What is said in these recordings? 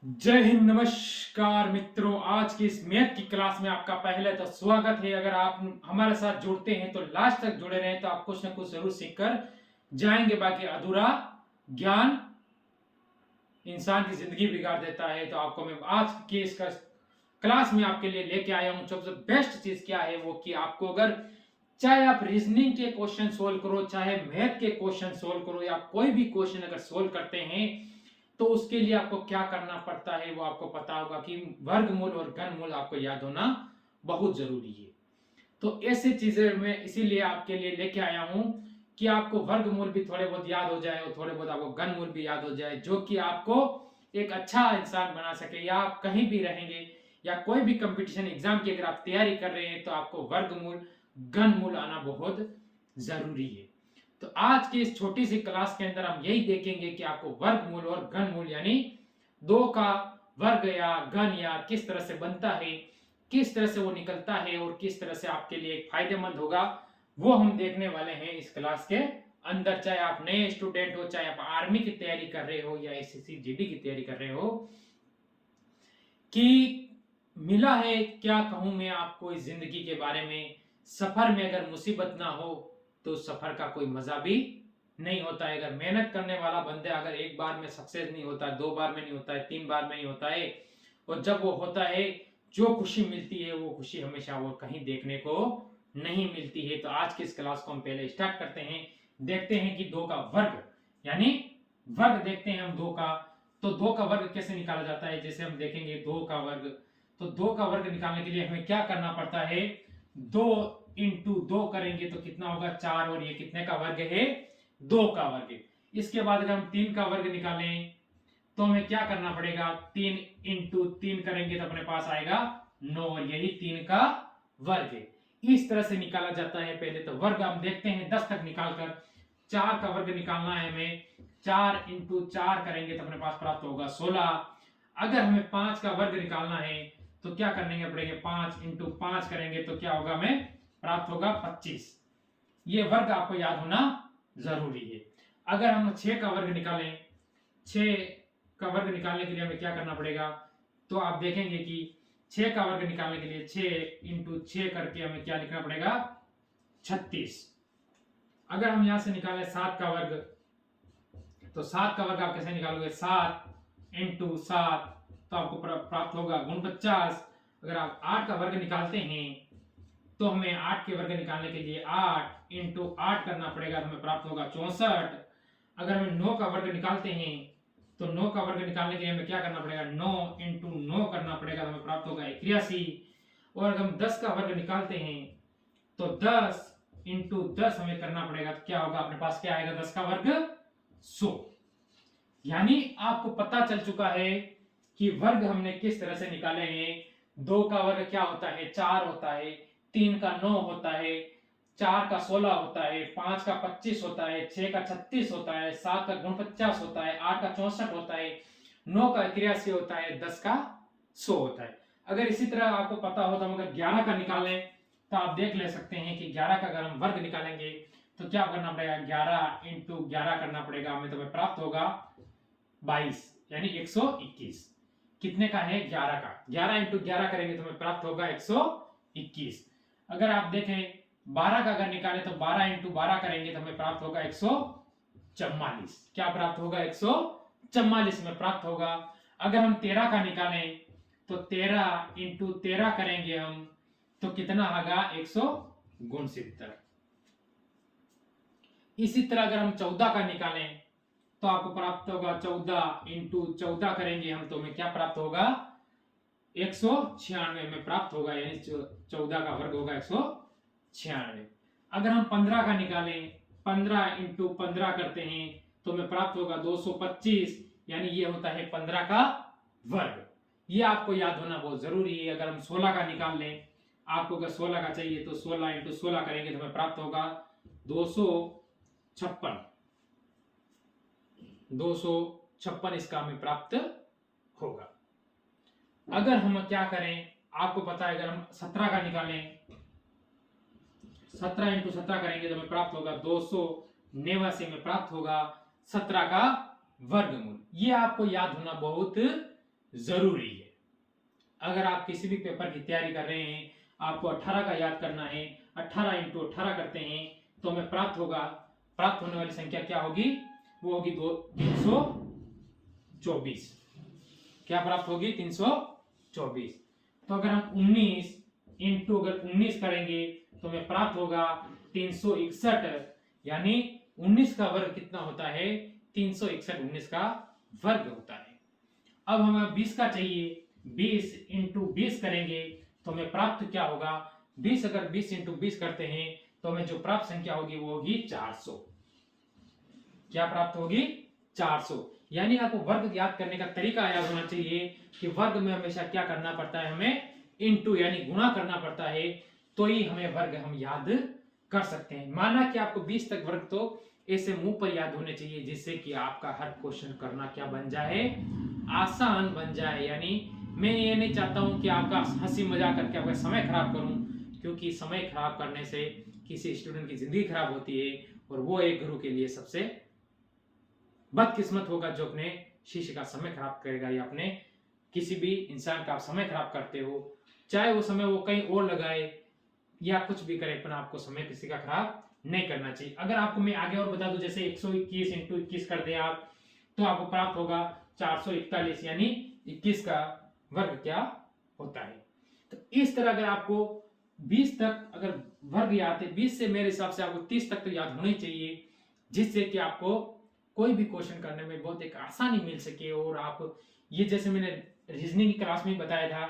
जय हिंद, नमस्कार मित्रों। आज की इस मैथ की क्लास में आपका पहले तो स्वागत है। अगर आप हमारे साथ जुड़ते हैं तो लास्ट तक जुड़े रहें तो आप कुछ ना कुछ जरूर सीख कर जाएंगे। बाकी अधूरा ज्ञान इंसान की जिंदगी बिगाड़ देता है। तो आपको मैं आज की इस क्लास में आपके लिए लेके आया हूं। सबसे बेस्ट चीज क्या है वो कि आपको अगर चाहे आप रीजनिंग के क्वेश्चन सोल्व करो, चाहे मैथ के क्वेश्चन सोल्व करो, या कोई भी क्वेश्चन अगर सोल्व करते हैं तो उसके लिए आपको क्या करना पड़ता है वो आपको पता होगा कि वर्गमूल और घनमूल आपको याद होना बहुत जरूरी है। तो ऐसी चीजें मैं इसीलिए आपके लिए लेके आया हूं कि आपको वर्गमूल भी थोड़े बहुत याद हो जाए और थोड़े बहुत आपको घनमूल भी याद हो जाए, जो कि आपको एक अच्छा इंसान बना सके। या आप कहीं भी रहेंगे या कोई भी कंपटीशन एग्जाम की अगर आप तैयारी कर रहे हैं तो आपको वर्गमूल घनमूल आना बहुत जरूरी है। तो आज की इस छोटी सी क्लास के अंदर हम यही देखेंगे कि आपको वर्गमूल और घनमूल यानी दो का वर्ग या घन या किस तरह से बनता है, किस तरह से वो निकलता है और किस तरह से आपके लिए फायदेमंद होगा, वो हम देखने वाले हैं इस क्लास के अंदर। चाहे आप नए स्टूडेंट हो, चाहे आप आर्मी की तैयारी कर रहे हो या एसएससी जीडी की तैयारी कर रहे हो, कि मिला है क्या कहूं मैं आपको इस जिंदगी के बारे में। सफर में अगर मुसीबत ना हो तो सफर का कोई मजा भी नहीं होता है। अगर मेहनत करने वाला बंदा अगर एक बार में सक्सेस नहीं होता है, दो बार में नहीं होता है, तीन बार में नहीं होता है, और जब वो होता है जो खुशी मिलती है वो खुशी हमेशा वो कहीं देखने को नहीं मिलती है। तो आज की इस क्लास को हम पहले स्टार्ट करते हैं। देखते हैं कि दो का वर्ग यानी वर्ग देखते हैं हम दो का। तो दो का वर्ग कैसे निकाला जाता है, जैसे हम देखेंगे दो का वर्ग। तो दो का वर्ग निकालने के लिए हमें क्या करना पड़ता है, दो इंटू दो करेंगे तो कितना होगा, चार, और ये कितने का वर्ग है, दो का वर्ग। इसके बाद अगर हम तीन का वर्ग निकालें तो हमें क्या करना पड़ेगा, तीन इंटू तीन करेंगे तो अपने पास आएगा नौ, और यही तीन का वर्ग है। इस तरह से निकाला जाता है। पहले तो वर्ग हम देखते हैं 10 तक निकालकर। चार का वर्ग निकालना है हमें, चार इंटू चार करेंगे तो अपने पास प्राप्त होगा 16। अगर हमें पांच का वर्ग निकालना है तो क्या करने पड़ेंगे, पांच इंटू पांच करेंगे तो क्या होगा, हमें प्राप्त होगा 25। ये वर्ग आपको याद होना जरूरी है। अगर हम छह का वर्ग निकालें, छह का वर्ग निकालने के लिए हमें क्या करना पड़ेगा, तो आप देखेंगे कि छह का वर्ग निकालने के लिए छह इंटू छह करके हमें क्या लिखना पड़ेगा, 36। अगर हम यहां से निकालें सात का वर्ग, तो सात का वर्ग आप कैसे निकालोगे, सात इंटू सात तो आपको प्राप्त होगा 49। अगर आप आठ का वर्ग निकालते हैं तो हमें आठ के वर्ग निकालने के लिए आठ इंटू आठ करना पड़ेगा तो हमें प्राप्त होगा 64। अगर हम नौ का वर्ग निकालते हैं तो नौ का वर्ग निकालने के लिए हमें क्या करना पड़ेगा, नौ इंटू नौ करना पड़ेगा तो हमें प्राप्त होगा 81। और अगर हम 10 का वर्ग निकालते हैं तो 10 इंटू 10 हमें करना पड़ेगा तो क्या होगा, अपने पास क्या आएगा, 10 का वर्ग 100। यानी आपको पता चल चुका है कि वर्ग हमने किस तरह से निकाले हैं। दो का वर्ग क्या होता है, चार होता है, तीन का 9 होता है, चार का 16 होता है, पांच का 25 होता है, छह का 36 होता है, सात का 49 होता है, आठ का 64 होता है, नौ का 83 होता है, 10 का 100 होता है। अगर इसी तरह आपको पता हो तो हम अगर 11 का निकालें तो आप देख ले सकते हैं कि 11 का अगर हम वर्ग निकालेंगे तो क्या करना पड़ेगा, 11 इंटू 11 करना पड़ेगा हमें, तो हमें प्राप्त होगा 22 यानी 121। कितने का है, 11 का। 11 इंटू 11 करेंगे तो हमें प्राप्त होगा 121। अगर आप देखें 12 का अगर निकाले तो 12 इंटू 12 करेंगे तो हमें प्राप्त होगा 144। क्या प्राप्त होगा, 144 में प्राप्त होगा। अगर हम 13 का निकालें तो 13 इंटू 13 करेंगे हम तो कितना होगा, 169। इसी तरह अगर हम 14 का निकालें तो आपको प्राप्त होगा 14 इंटू 14 करेंगे हम तो हमें क्या प्राप्त होगा, 196 में प्राप्त होगा, यानी 14 का वर्ग होगा 196। अगर हम 15 का निकालें, 15 इंटू 15 करते हैं तो हमें प्राप्त होगा 225, यानी ये होता है 15 का वर्ग। ये आपको याद होना बहुत जरूरी है। अगर हम 16 का निकाल लें, आपको अगर 16 का चाहिए तो 16 इंटू 16 करेंगे तो हमें प्राप्त होगा 256। 256 इसका हमें प्राप्त होगा। अगर हम क्या करें, आपको पता है अगर हम 17 का निकालें, 17 इंटू 17 करेंगे तो हमें प्राप्त होगा 289 में प्राप्त होगा 17 का वर्गमूल। ये आपको याद होना बहुत जरूरी है। अगर आप किसी भी पेपर की तैयारी कर रहे हैं, आपको 18 का याद करना है, 18 इंटू 18 करते हैं तो हमें प्राप्त होने वाली संख्या क्या होगी? वो होगी 324। क्या प्राप्त होगी? 324। तो अगर हम 19 इंटू अगर 19 करेंगे तो हमें प्राप्त होगा 361, यानी 19 का वर्ग कितना होता है? 361 19 का वर्ग होता है। अब हमें 20 का चाहिए, 20 इंटू 20 करेंगे तो हमें प्राप्त क्या होगा? 20 अगर 20 इंटू 20 करते हैं तो हमें जो प्राप्त संख्या होगी वो होगी 400। क्या प्राप्त होगी? 400। यानी आपको वर्ग याद करने का तरीका याद होना चाहिए कि वर्ग में हमेशा क्या करना पड़ता है? हमें इंटू यानी गुणा करना पड़ता है, तो ही हमें वर्ग हम याद कर सकते हैं। माना कि आपको 20 तक वर्ग तो ऐसे मुंह पर याद होने चाहिए जिससे कि आपका हर क्वेश्चन करना क्या बन जाए? आसान बन जाए। यानी मैं ये नहीं चाहता हूं कि आपका हंसी मजाक करके आपका समय खराब करूं, क्योंकि समय खराब करने से किसी स्टूडेंट की जिंदगी खराब होती है, और वो एक गुरु के लिए सबसे बदकिस्मत होगा जो अपने शिष्य का समय खराब करेगा, या अपने किसी भी इंसान का आप समय खराब करते हो, चाहे वो समय वो कहीं और लगाए या कुछ भी करे, पर आपको समय किसी का खराब नहीं करना चाहिए। अगर आपको मैं आगे और बता दूं, जैसे 121 इंटू 21 कर दे आप, तो आपको प्राप्त होगा 441, यानी 21 का वर्ग क्या होता है। तो इस तरह अगर आपको 20 तक अगर वर्ग याद है, 20 से मेरे हिसाब से आपको 30 तक तो याद होनी चाहिए, जिससे कि आपको कोई भी क्वेश्चन करने में बहुत एक आसानी मिल सके। और आप ये, जैसे मैंने रीजनिंग की क्लास में बताया था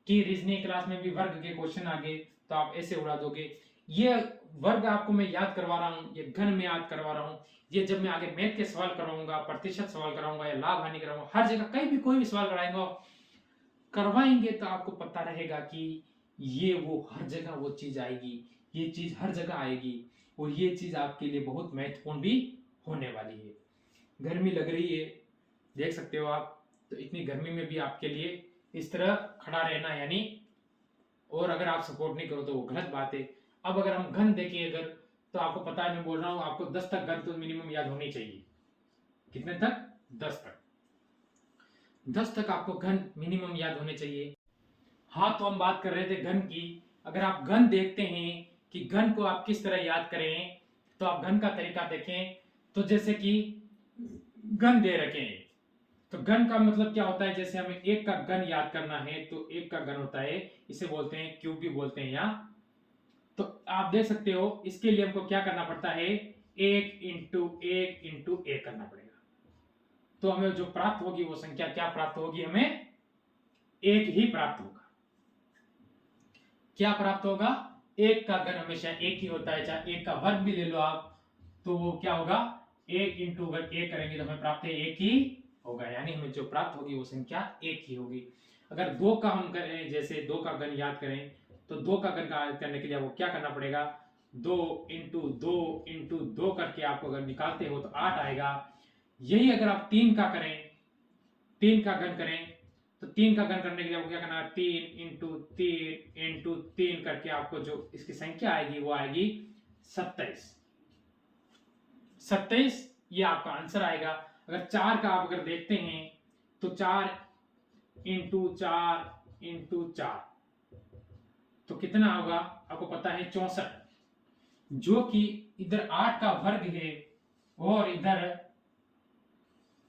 कि रीजनिंग क्लास में भी वर्ग के क्वेश्चन आ गए तो आप ऐसे उड़ा दोगे। ये वर्ग आपको मैं याद करवा रहा हूँ, ये घन में याद करवा रहा हूँ, ये जब मैं आगे मैथ के सवाल करवाऊंगा, प्रतिशत सवाल कराऊंगा या लाभ हानि कराऊंगा, हर जगह कहीं भी कोई भी सवाल करवाएंगे तो आपको पता रहेगा कि ये वो हर जगह वो चीज आएगी, ये चीज हर जगह आएगी, और ये चीज आपके लिए बहुत महत्वपूर्ण भी होने वाली है। गर्मी लग रही है, देख सकते हो आप, तो इतनी गर्मी में भी आपके लिए इस तरह खड़ा रहना, यानी और अगर आप सपोर्ट नहीं करो तो वो गलत बात है। अब अगर हम घन देखें अगर, तो आपको पता है, मैं बोल रहा हूं आपको 10 तक घन तो मिनिमम याद होनी चाहिए। कितने तक? 10 तक। 10 तक आपको घन मिनिमम याद होने चाहिए। हाँ, तो हम बात कर रहे थे घन की। अगर आप घन देखते हैं कि घन को आप किस तरह याद करें, तो आप घन का तरीका देखें। तो जैसे कि घन दे रखे हैं, तो घन का मतलब क्या होता है? जैसे हमें एक का घन याद करना है तो एक का घन होता है, इसे बोलते हैं क्यूब भी बोलते हैं यहाँ। तो आप देख सकते हो, इसके लिए हमको क्या करना पड़ता है? एक इंटू एक करना पड़ेगा। तो हमें जो प्राप्त होगी वो संख्या क्या प्राप्त होगी? हमें एक ही प्राप्त होगा। क्या प्राप्त होगा? एक का घन हमेशा एक ही होता है, चाहे एक का वर्ग भी ले लो आप, तो वो क्या होगा? एक इंटू अगर एक करेंगे तो हमें प्राप्त है एक ही होगा, यानी हमें जो प्राप्त होगी वो संख्या एक ही होगी। अगर दो का हम करें, जैसे दो का घन याद करें, तो दो का घन याद करने के लिए आपको क्या करना पड़ेगा? दो इंटू दो करके आपको अगर निकालते हो तो 8 आएगा। यही अगर आप तीन का करें, तीन का घन करें, तो तीन का घन करने के लिए आपको क्या करना है? तीन इंटू तीन करके आपको जो इसकी संख्या आएगी वो आएगी 27। 27 ये आपका आंसर आएगा। अगर चार का आप अगर देखते हैं तो 4 इंटू चार तो कितना होगा? आपको पता है 64, जो कि इधर 8 का वर्ग है और इधर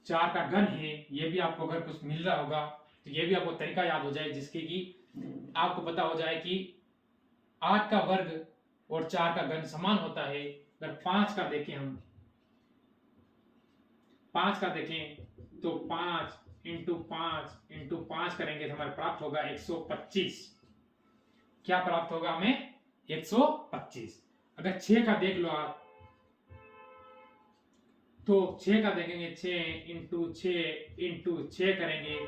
4 का घन है। ये भी आपको अगर कुछ मिल रहा होगा तो ये भी आपको तरीका याद हो जाए, जिसके कि आपको पता हो जाए कि 8 का वर्ग और 4 का घन समान होता है। अगर 5 का देखें हम, 5 का देखें तो 5 इंटू पांच करेंगे तो हमारे प्राप्त होगा 125। क्या प्राप्त होगा हमें? 125। अगर 6 का देख लो आप, तो 6 का देखेंगे, 6 इंटू 6 करेंगे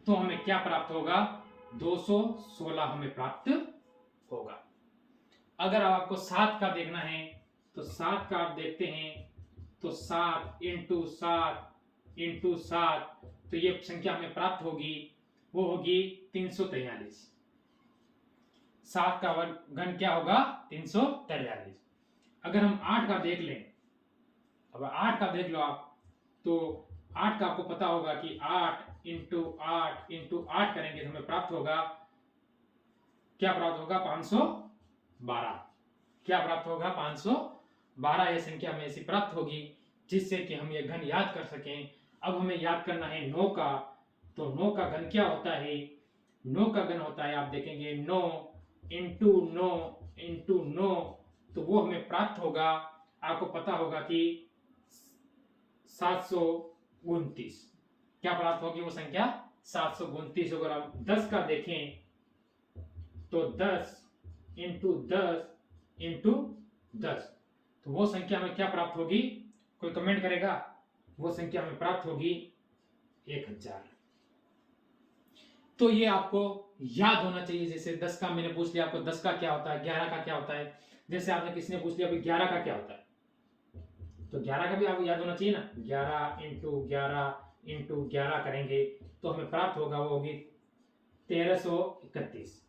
तो हमें क्या प्राप्त होगा? 216 हमें प्राप्त होगा। अगर आपको 7 का देखना है तो 7 का आप देखते हैं तो 7 इंटू सात तो ये संख्या हमें प्राप्त होगी, वो होगी 343। 7 का वर्ग घन क्या होगा? 343। अगर हम 8 का देख लें, अब 8 का देख लो आप, तो 8 का आपको पता होगा कि 8 इंटू 8 इंटू 8 करेंगे तो हमें प्राप्त होगा, क्या प्राप्त होगा? 512। क्या प्राप्त होगा? 512 यह संख्या हमें ऐसी प्राप्त होगी जिससे कि हम ये घन याद कर सकें। अब हमें याद करना है 9 का, तो 9 का घन क्या होता है? 9 का घन होता है, आप देखेंगे 9 इंटू 9 इंटू 9, तो वो हमें प्राप्त होगा, आपको पता होगा कि 729। क्या प्राप्त होगी वो संख्या? 729। अगर हम 10 का देखें तो 10 इंटू 10 इंटू 10, तो वो संख्या हमें क्या प्राप्त होगी? कोई कमेंट करेगा? वो संख्या हमें प्राप्त होगी 1000। तो ये आपको याद होना चाहिए। जैसे 10 का मैंने पूछ लिया आपको, 10 का क्या होता है, 11 का क्या होता है। जैसे आपने किसी ने पूछ लिया अभी 11 का क्या होता है, तो 11 का भी आपको याद होना चाहिए ना। 11 इंटू 11 इंटू 11 करेंगे तो हमें प्राप्त होगा, वो होगी 1331।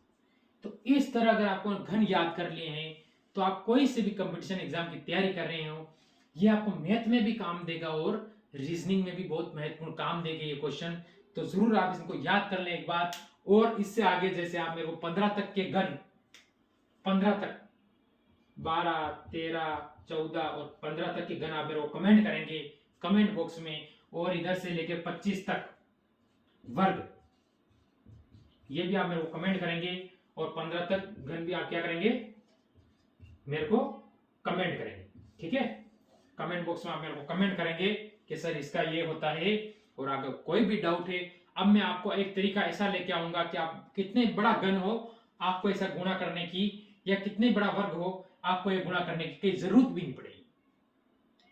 तो इस तरह अगर आपको घन याद कर लिए हैं तो आप कोई से भी कंपटीशन एग्जाम की तैयारी कर रहे हो, ये आपको मैथ में भी काम देगा और रीजनिंग में भी बहुत महत्वपूर्ण काम देगा ये क्वेश्चन। तो जरूर आप इसको याद कर लें एक बार। और इससे आगे जैसे आप मेरे को 15 तक के घन, 15 तक 12 13 14 और 15 तक के घन आप मेरे को कमेंट करेंगे कमेंट बॉक्स में। और इधर से लेकर 25 तक वर्ग, ये भी आप मेरे को कमेंट करेंगे। और 15 तक घन भी आप क्या करेंगे? मेरे को कमेंट करेंगे, ठीक है। कमेंट बॉक्स में आप मेरे को कमेंट करेंगे कि सर इसका ये होता है। और अगर कोई भी डाउट है, अब मैं आपको एक तरीका ऐसा लेके आऊंगा कि आप कितने बड़ा घन हो आपको ऐसा गुणा करने की, या कितने बड़ा वर्ग हो आपको ये गुणा करने की कोई जरूरत भी नहीं पड़ेगी।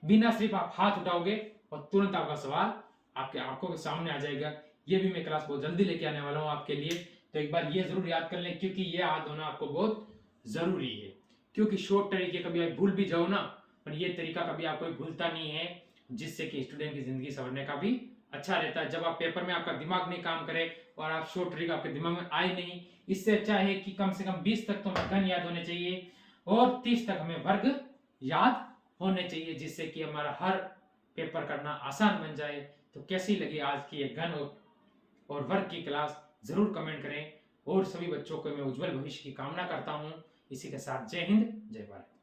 बिना सिर्फ आप हाथ उठाओगे और तुरंत आपका सवाल आपके आंखों के सामने आ जाएगा। ये भी मैं क्लास बहुत जल्दी लेके आने वाला हूं आपके लिए। तो एक बार ये जरूर याद कर लें, क्योंकि ये याद होना आपको बहुत जरूरी है। क्योंकि शॉर्ट तरीके कभी आप भूल भी जाओ ना, पर ये तरीका कभी आपको भूलता नहीं है, जिससे कि स्टूडेंट की जिंदगी संवरने का भी अच्छा रहता है। जब आप पेपर में आपका दिमाग नहीं काम करे और आप शॉर्ट ट्रिक आपके दिमाग में आए नहीं, इससे अच्छा है कि कम से कम 20 तक तो हमें घन याद होने चाहिए और 30 तक हमें वर्ग याद होने चाहिए, जिससे कि हमारा हर पेपर करना आसान बन जाए। तो कैसी लगी आज की ये घन और वर्ग की क्लास, जरूर कमेंट करें। और सभी बच्चों को मैं उज्जवल भविष्य की कामना करता हूं। इसी के साथ जय हिंद, जय भारत।